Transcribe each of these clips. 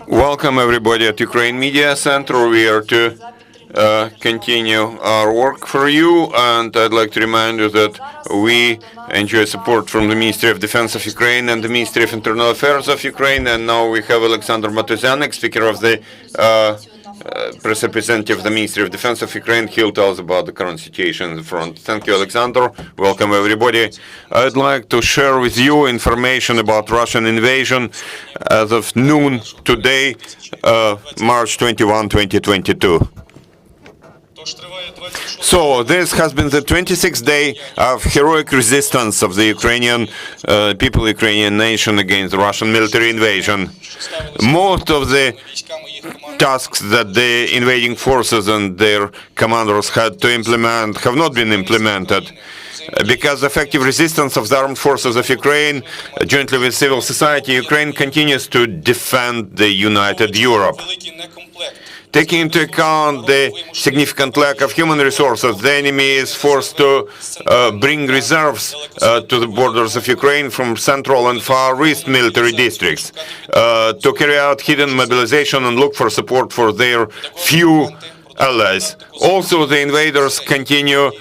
Welcome everybody at Ukraine Media Center. We are to continue our work for you, and I'd like to remind you that we enjoy support from the Ministry of Defense of Ukraine and the Ministry of Internal Affairs of Ukraine, and now we have Oleksandr Motuzyanyk, Speaker of the Press Representative of the Ministry of Defense of Ukraine. He'll tell us about the current situation in the front. Thank you, Oleksandr. Welcome everybody. I'd like to share with you information about Russian invasion as of noon today, March 21, 2022. So this has been the 26th day of heroic resistance of the Ukrainian people, Ukrainian nation against the Russian military invasion. Most of the tasks that the invading forces and their commanders had to implement have not been implemented. Because effective resistance of the armed forces of Ukraine, jointly with civil society, Ukraine continues to defend the united Europe. Taking into account the significant lack of human resources, the enemy is forced to bring reserves to the borders of Ukraine from central and far east military districts to carry out hidden mobilization and look for support for their few allies. Also, the invaders continue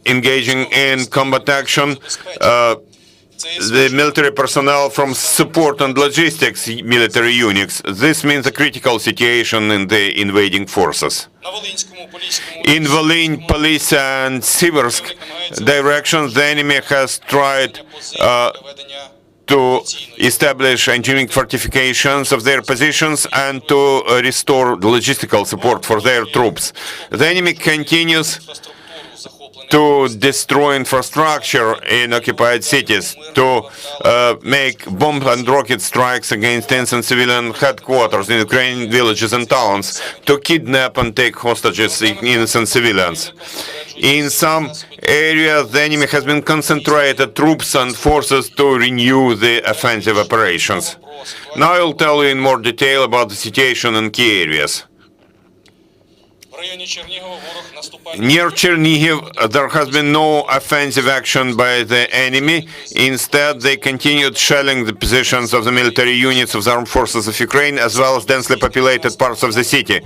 engaging in combat action. The military personnel from support and logistics military units. This means a critical situation in the invading forces. In Volyn, Police and Siversk directions, the enemy has tried to establish engineering fortifications of their positions and to restore logistical support for their troops. The enemy continues to destroy infrastructure in occupied cities, to make bomb and rocket strikes against innocent civilian headquarters in Ukrainian villages and towns, to kidnap and take hostages innocent civilians. In some areas, the enemy has been concentrated troops and forces to renew the offensive operations. Now I'll tell you in more detail about the situation in key areas. Near Chernihiv, there has been no offensive action by the enemy. Instead, they continued shelling the positions of the military units of the armed forces of Ukraine, as well as densely populated parts of the city.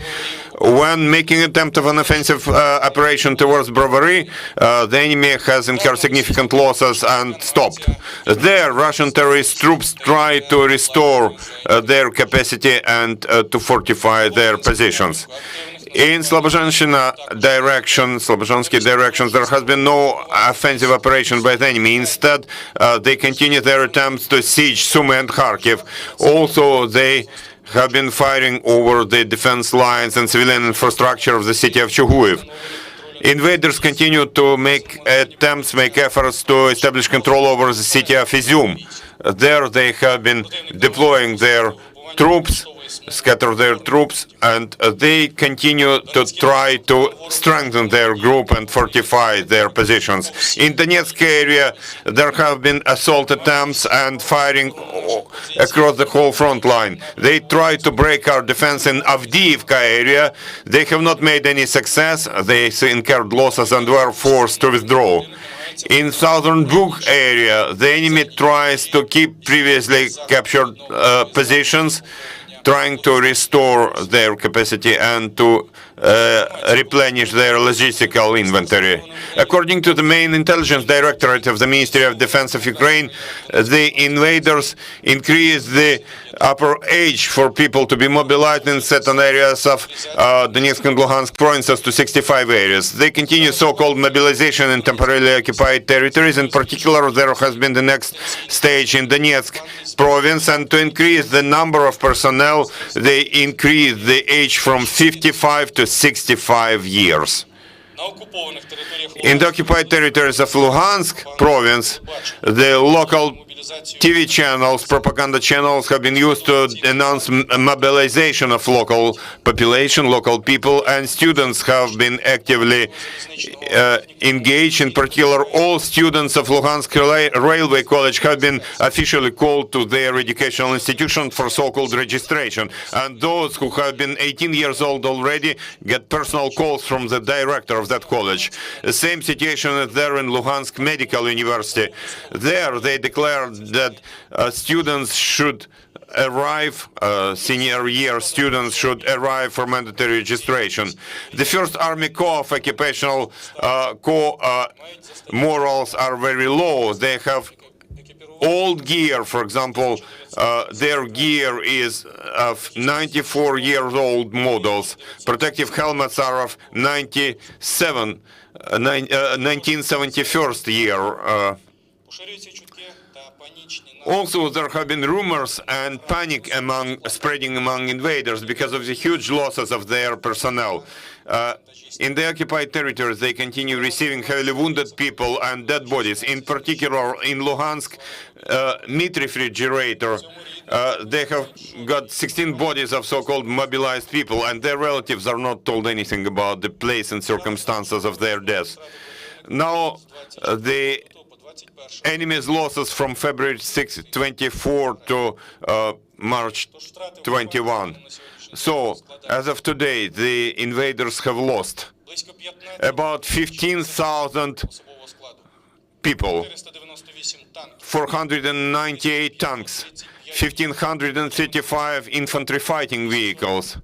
When making attempt of an offensive operation towards Brovary, the enemy has incurred significant losses and stopped. There, Russian terrorist troops try to restore their capacity and to fortify their positions. In Slobozhansky direction, there has been no offensive operation by the enemy. Instead, they continue their attempts to siege Sumy and Kharkiv. Also, they have been firing over the defense lines and civilian infrastructure of the city of Chuguyev. Invaders continue to make efforts to establish control over the city of Izium. There, they have been deploying their troops, scatter their troops, and they continue to try to strengthen their group and fortify their positions. In Donetsk area, there have been assault attempts and firing across the whole front line. They try to break our defense in Avdiivka area. They have not made any success. They incurred losses and were forced to withdraw. In southern Bug area, the enemy tries to keep previously captured positions, trying to restore their capacity and to replenish their logistical inventory. According to the main intelligence directorate of the Ministry of Defense of Ukraine, the invaders increased the upper age for people to be mobilized in certain areas of Donetsk and Luhansk provinces to 65 areas. They continue so-called mobilization in temporarily occupied territories. In particular, there has been the next stage in Donetsk province, and to increase the number of personnel, they increased the age from 55 to 65 years. In the occupied territories of Luhansk province, the local TV channels, propaganda channels have been used to announce mobilization of local population, local people, and students have been actively engaged. In particular, all students of Luhansk Railway College have been officially called to their educational institution for so-called registration. And those who have been 18 years old already get personal calls from the director of that college. The same situation is there in Luhansk Medical University. There they declared that students should arrive, senior year students should arrive for mandatory registration. The First Army Corps of Occupational Corps morals are very low. They have old gear, for example, their gear is of 94-year-old models. Protective helmets are of 1971 year. Also, there have been rumors and panic spreading among invaders because of the huge losses of their personnel. In the occupied territories, they continue receiving heavily wounded people and dead bodies. In particular, in Luhansk meat refrigerator, they have got 16 bodies of so-called mobilized people, and their relatives are not told anything about the place and circumstances of their deaths. Now, the enemy's losses from February 6, 24 to March 21. So, as of today, the invaders have lost about 15,000 people, 498 tanks, 1,535 infantry fighting vehicles,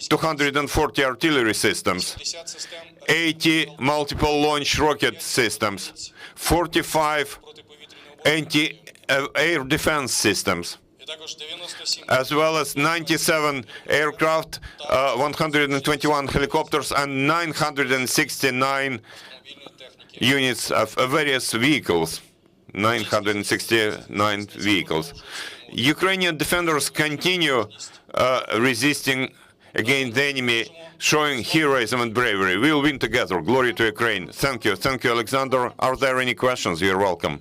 240 artillery systems, 80 multiple launch rocket systems, 45 anti-air defense systems, as well as 97 aircraft, 121 helicopters, and 969 units of various vehicles. 969 vehicles. Ukrainian defenders continue resisting against the enemy, showing heroism and bravery. We will win together. Glory to Ukraine. Thank you. Thank you, Oleksandr. Are there any questions? You're welcome.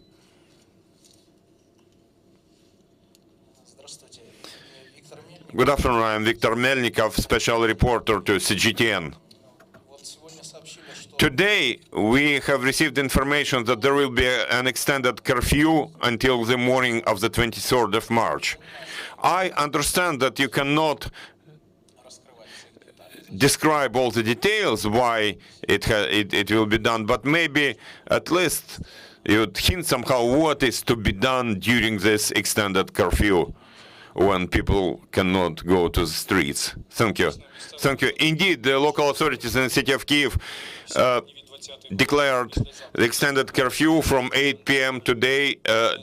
Good afternoon. I am Viktor Melnikov, special reporter to CGTN. Today, we have received information that there will be an extended curfew until the morning of the 23rd of March. I understand that you cannot describe all the details why it will be done, but maybe at least you'd hint somehow what is to be done during this extended curfew when people cannot go to the streets. Thank you. Thank you. Indeed, the local authorities in the city of Kyiv declared the extended curfew from 8 p.m. today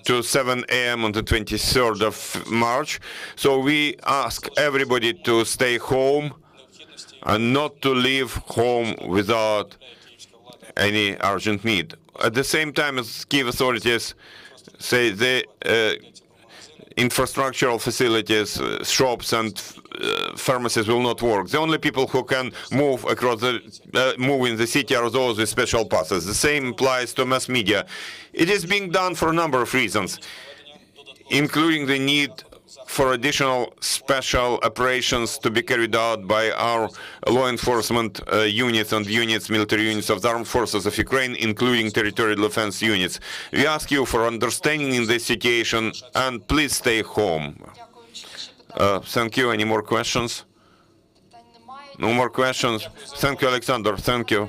to 7 a.m. on the 23rd of March. So we ask everybody to stay home and not to leave home without any urgent need. At the same time, as Kyiv authorities say, the infrastructural facilities, shops and pharmacies will not work. The only people who can move across move in the city are those with special passes. The same applies to mass media. It is being done for a number of reasons, including the need for additional special operations to be carried out by our law enforcement units and military units of the armed forces of Ukraine, including territorial defense units. We ask you for understanding in this situation, and please stay home. Thank you. Any more questions? No more questions. Thank you, Oleksandr. Thank you.